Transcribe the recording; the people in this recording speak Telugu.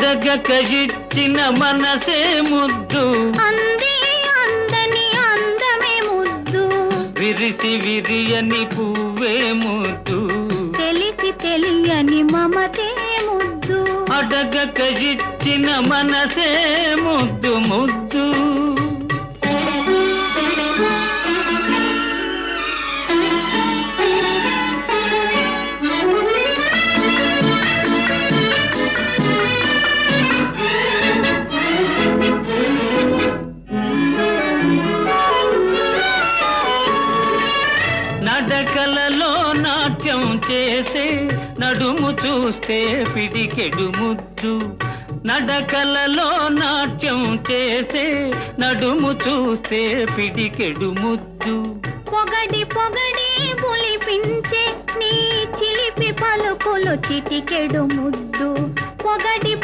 అడగక ఇచ్చిన మనసే ముద్దు, అంది అందని అందమే ముద్దు, విరిసి విరియని పువ్వే ముద్దు, తెలిసి తెలియని మమతే ముద్దు. అడగక ఇచ్చిన మనసే ముద్దు ముద్దు. నడకలలో నాట్యం చేసే నడుము చూస్తే పిడికెడు ముద్దు, నడకలలో నాట్యం చేసే నడుము చూస్తే పిడికెడు ముద్దు. పొగడి పొగడి పులిపించే నీ చిలిపి పలుకులు చిటికెడు ముద్దు, పొగడి